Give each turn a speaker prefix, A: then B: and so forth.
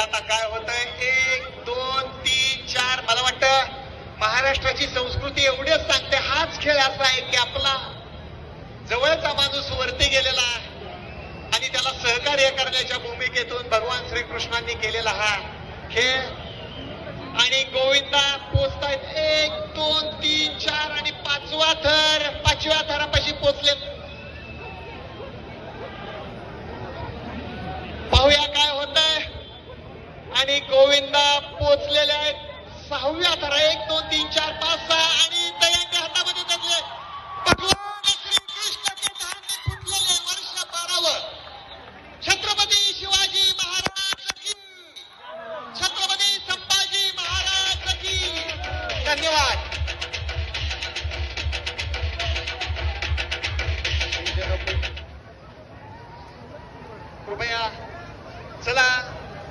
A: आता काय होतंय. 1 2 3 4. मला वाटतं महाराष्ट्राची संस्कृती एवढेच सांगते, हाच खेळ असा आहे की आपला जवळचा माणूस वरती गेलेला आणि त्याला सहकार्य करण्याच्या भूमिकेतून भगवान श्रीकृष्णांनी केलेला हा खेळ. आणि गोविंदा पोचतायत 1 2 3 4 आणि 5वा थर, 5व्या थरापाशी पोचले. पाहूया काय होतंय. आणि गोविंदा पोचलेले आहेत 6व्या थरा. 1 2 3 4 5 6 आणि